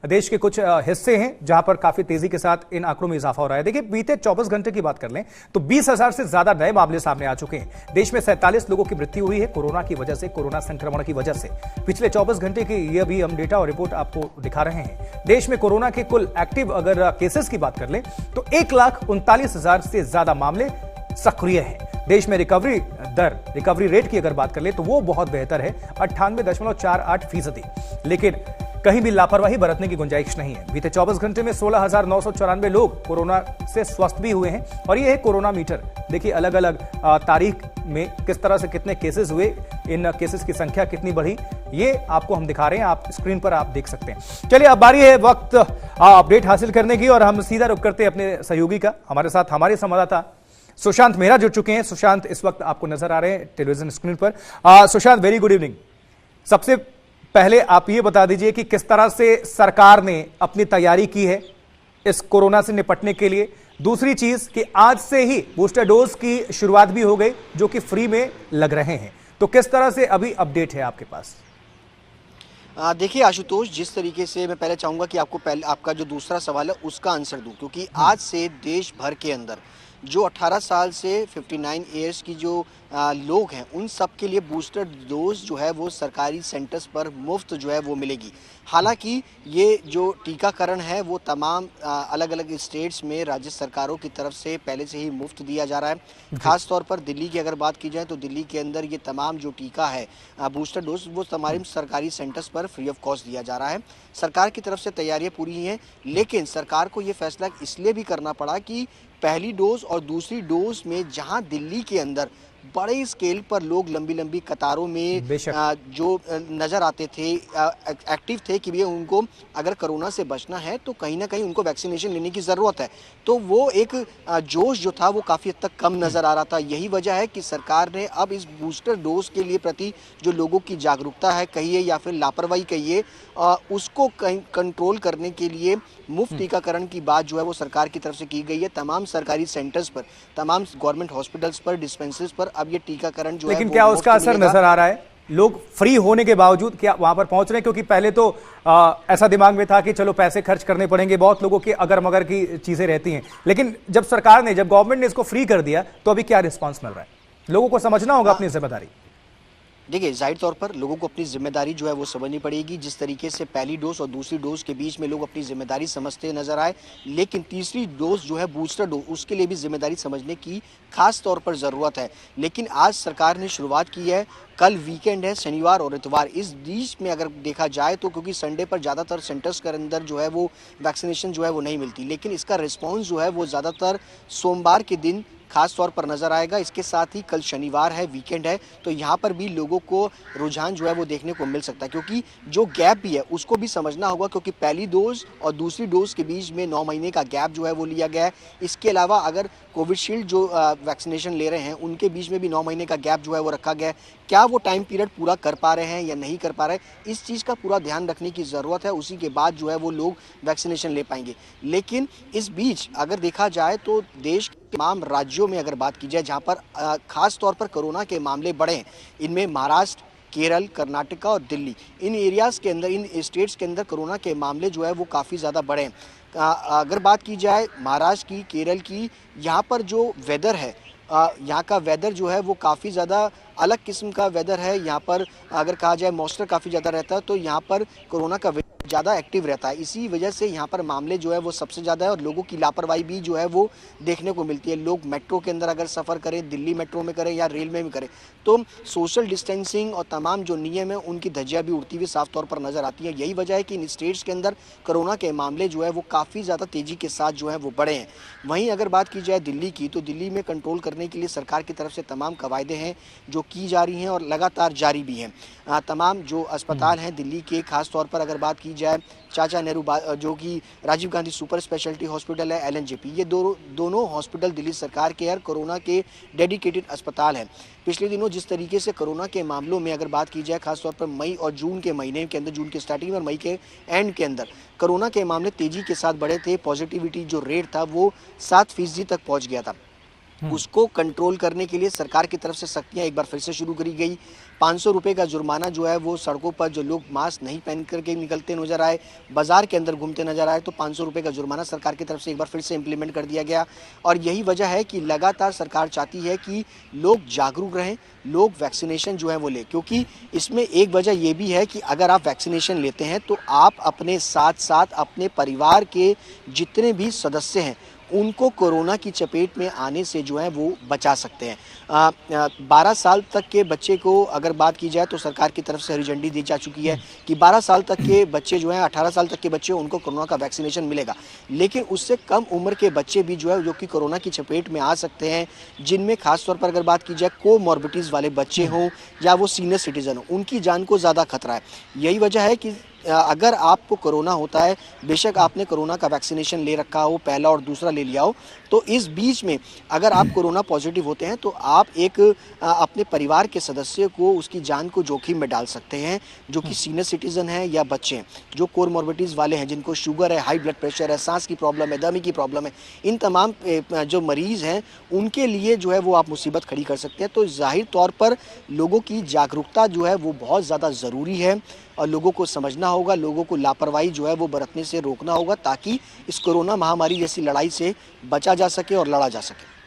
देश के कुछ हिस्से हैं जहां पर काफी तेजी के साथ इन आंकड़ों में इजाफा हो रहा है। देखिए, बीते 24 घंटे की बात कर लें तो 20,000 से ज्यादा नए मामले सामने आ चुके हैं। देश में 47 लोगों की मृत्यु हुई है कोरोना की वजह से, कोरोना संक्रमण की वजह से। पिछले 24 घंटे की ये भी हम डेटा और रिपोर्ट आपको दिखा रहे हैं। देश में कोरोना के कुल एक्टिव अगर केसेस की बात कर लें तो 1,39,000 से ज्यादा मामले सक्रिय हैं। देश में रिकवरी रेट की अगर बात कर ले तो वो बहुत बेहतर है, 98.48%। लेकिन कहीं भी लापरवाही बरतने की गुंजाइश नहीं है। बीते 24 घंटे में 16,994 लोग कोरोना से स्वस्थ भी हुए हैं और ये है कोरोना मीटर। देखिए अलग अलग तारीख में किस तरह से कितने केसेस हुए, इन केसेस की संख्या कितनी बढ़ी, ये आपको हम दिखा रहे हैं, आप स्क्रीन पर आप देख सकते हैं। चलिए अब बारी है वक्त अपडेट हासिल करने की और हम सीधा रुख करते हैं अपने सहयोगी का। हमारे साथ हमारे संवाददाता सुशांत मेहरा जुड़ चुके हैं। सुशांत इस वक्त आपको नजर आ रहे हैं टेलीविजन स्क्रीन पर। Sushant, very good evening. सबसे पहले आप ये बता दीजिए कि किस तरह से सरकार ने अपनी तैयारी की है इस कोरोना से निपटने के लिए। दूसरी चीज कि आज से ही बूस्टर डोज की शुरुआत भी हो गई जो कि फ्री में लग रहे हैं, तो किस तरह से अभी अपडेट है आपके पास? देखिए आशुतोष, जिस तरीके से मैं पहले चाहूँगा कि आपका जो दूसरा सवाल है उसका आंसर दूं, क्योंकि आज से देश भर के अंदर जो 18 साल से 59 ईयर्स की जो लोग हैं उन सब के लिए बूस्टर डोज जो है वो सरकारी सेंटर्स पर मुफ्त जो है वो मिलेगी। हालांकि ये जो टीकाकरण है वो तमाम अलग अलग स्टेट्स में राज्य सरकारों की तरफ से पहले से ही मुफ्त दिया जा रहा है। खास तौर पर दिल्ली की अगर बात की जाए तो दिल्ली के अंदर ये तमाम जो टीका है बूस्टर डोज वो तमाम सरकारी सेंटर्स पर फ्री ऑफ कॉस्ट दिया जा रहा है। सरकार की तरफ से तैयारियां पूरी हैं, लेकिन सरकार को ये फैसला इसलिए भी करना पड़ा कि पहली डोज और दूसरी डोज में जहां दिल्ली के अंदर बड़े स्केल पर लोग लंबी लंबी कतारों में जो नज़र आते थे, एक्टिव थे कि भैया उनको अगर कोरोना से बचना है तो कहीं ना कहीं उनको वैक्सीनेशन लेने की ज़रूरत है, तो वो एक जोश जो था वो काफ़ी हद तक कम नज़र आ रहा था। यही वजह है कि सरकार ने अब इस बूस्टर डोज के लिए प्रति जो लोगों की जागरूकता है कहिए या फिर लापरवाही कहिए, उसको कंट्रोल करने के लिए मुफ्त टीकाकरण की बात जो है वो सरकार की तरफ से की गई है। तमाम सरकारी सेंटर्स पर, तमाम गवर्नमेंट हॉस्पिटल्स पर, डिस्पेंसरीज पर अब ये टीकाकरण जो है, लेकिन क्या उसका असर नजर आ रहा है? लोग फ्री होने के बावजूद क्या वहां पर पहुंच रहे हैं? क्योंकि पहले तो ऐसा दिमाग में था कि चलो पैसे खर्च करने पड़ेंगे, बहुत लोगों की अगर मगर की चीजें रहती हैं, लेकिन जब गवर्नमेंट ने इसको फ्री कर दिया तो अभी क्या रिस्पॉन्स मिल रहा है? लोगों को समझना होगा अपनी जिम्मेदारी। देखिए, जाहिर तौर पर लोगों को अपनी जिम्मेदारी जो है वो समझनी पड़ेगी। जिस तरीके से पहली डोज और दूसरी डोज के बीच में लोग अपनी जिम्मेदारी समझते नजर आए, लेकिन तीसरी डोज जो है बूस्टर डोज, उसके लिए भी जिम्मेदारी समझने की खास तौर पर ज़रूरत है। लेकिन आज सरकार ने शुरुआत की है, कल वीकेंड है, शनिवार और इतवार, इस बीच में अगर देखा जाए तो क्योंकि संडे पर ज़्यादातर सेंटर्स के अंदर जो है वो वैक्सीनेशन जो है वो नहीं मिलती, लेकिन इसका रिस्पॉन्स जो है वो ज़्यादातर सोमवार के दिन खास तौर पर नजर आएगा। इसके साथ ही कल शनिवार है, वीकेंड है, तो यहाँ पर भी लोगों को रुझान जो है वो देखने को मिल सकता है, क्योंकि जो गैप भी है उसको भी समझना होगा, क्योंकि पहली डोज और दूसरी डोज के बीच में 9 महीने का गैप जो है वो लिया गया है। इसके अलावा अगर कोविशील्ड जो वैक्सीनेशन ले रहे हैं उनके बीच में भी 9 महीने का गैप जो है वो रखा गया है। क्या वो टाइम पीरियड पूरा कर पा रहे हैं या नहीं कर पा रहे हैं, इस चीज़ का पूरा ध्यान रखने की ज़रूरत है। उसी के बाद जो है वो लोग वैक्सीनेशन ले पाएंगे। लेकिन इस बीच अगर देखा जाए तो देश के तमाम राज्यों में अगर बात की जाए जहां पर खास तौर पर कोरोना के मामले बढ़े हैं, इनमें महाराष्ट्र, केरल, कर्नाटका और दिल्ली, इन एरियाज़ के अंदर, इन स्टेट्स के अंदर कोरोना के मामले जो है वो काफ़ी ज़्यादा बढ़े हैं। अगर बात की जाए महाराष्ट्र की, केरल की, यहाँ पर जो वेदर है, यहाँ का वेदर जो है वो काफ़ी ज़्यादा अलग किस्म का वेदर है। यहाँ पर अगर कहा जाए मॉइस्चर काफ़ी ज़्यादा रहता है, तो यहाँ पर कोरोना का ज़्यादा एक्टिव रहता है। इसी वजह से यहाँ पर मामले जो है वो सबसे ज़्यादा है और लोगों की लापरवाही भी जो है वो देखने को मिलती है। लोग मेट्रो के अंदर अगर सफ़र करें, दिल्ली मेट्रो में करें या रेल में भी करें, तो सोशल डिस्टेंसिंग और तमाम जो नियम है उनकी धज्जियाँ भी उड़ती हुई साफ तौर पर नज़र आती है। यही वजह है कि इन स्टेट्स के अंदर कोरोना के मामले जो है वो काफ़ी ज़्यादा तेज़ी के साथ जो है वो बढ़े हैं। वहीं अगर बात की जाए दिल्ली की, तो दिल्ली में कंट्रोल करने के लिए सरकार की तरफ से तमाम कवायदे हैं जो की जा रही हैं और लगातार जारी भी हैं। तमाम जो अस्पताल हैं दिल्ली के, खास तौर पर अगर बात की जाए चाचा नेहरू जो कि Rajiv Gandhi super speciality hospital है, एलएनजेपी, ये दोनों हॉस्पिटल दिल्ली सरकार के कोरोना के डेडिकेटेड अस्पताल हैं। पिछले दिनों जिस तरीके से कोरोना के मामलों में अगर बात की जाए, खासतौर पर मई और जून के महीने के अंदर, जून के स्टार्टिंग में और मई के एंड के अंदर कोरोना के मामले तेजी के साथ बढ़े थे। पॉजिटिविटी जो रेट था वो 7% तक पहुँच गया था। उसको कंट्रोल करने के लिए सरकार की तरफ से सख्तियां एक बार फिर से शुरू करी गई। 500 रुपए का जुर्माना जो है वो सड़कों पर जो लोग मास्क नहीं पहन करके निकलते नजर आए, बाजार के अंदर घूमते नजर आए, तो 500 रुपए का जुर्माना सरकार की तरफ से एक बार फिर से इंप्लीमेंट कर दिया गया। और यही वजह है कि लगातार सरकार चाहती है कि लोग जागरूक रहें, लोग वैक्सीनेशन जो है वो ले, क्योंकि इसमें एक वजह ये भी है कि अगर आप वैक्सीनेशन लेते हैं तो आप अपने साथ साथ अपने परिवार के जितने भी सदस्य हैं उनको कोरोना की चपेट में आने से जो है वो बचा सकते हैं। 12 साल तक के बच्चे को अगर बात की जाए तो सरकार की तरफ से हरी झंडी दी जा चुकी है कि 12 साल तक के बच्चे जो हैं, 18 साल तक के बच्चे, उनको कोरोना का वैक्सीनेशन मिलेगा। लेकिन उससे कम उम्र के बच्चे भी जो है जो कि कोरोना की चपेट में आ सकते हैं, जिनमें खासतौर पर अगर बात की जाए कोमॉर्बिडिटीज़ वाले बच्चे हों या वो सीनियर सिटीजन हों, उनकी जान को ज़्यादा खतरा है। यही वजह है कि अगर आपको कोरोना होता है, बेशक आपने कोरोना का वैक्सीनेशन ले रखा हो, पहला और दूसरा ले लिया हो, तो इस बीच में अगर आप कोरोना पॉजिटिव होते हैं तो आप एक अपने परिवार के सदस्य को, उसकी जान को जोखिम में डाल सकते हैं, जो कि सीनियर सिटीजन हैं या बच्चे हैं, जो कोमॉर्बिडिटीज़ वाले हैं, जिनको शुगर है, हाई ब्लड प्रेशर है, सांस की प्रॉब्लम है, दमे की प्रॉब्लम है, इन तमाम जो मरीज़ हैं उनके लिए जो है वो आप मुसीबत खड़ी कर सकते हैं। तो ज़ाहिर तौर पर लोगों की जागरूकता जो है वो बहुत ज़्यादा ज़रूरी है और लोगों को समझना होगा, लोगों को लापरवाही जो है वो बरतने से रोकना होगा, ताकि इस कोरोना महामारी जैसी लड़ाई से बचा जा सके और लड़ा जा सके।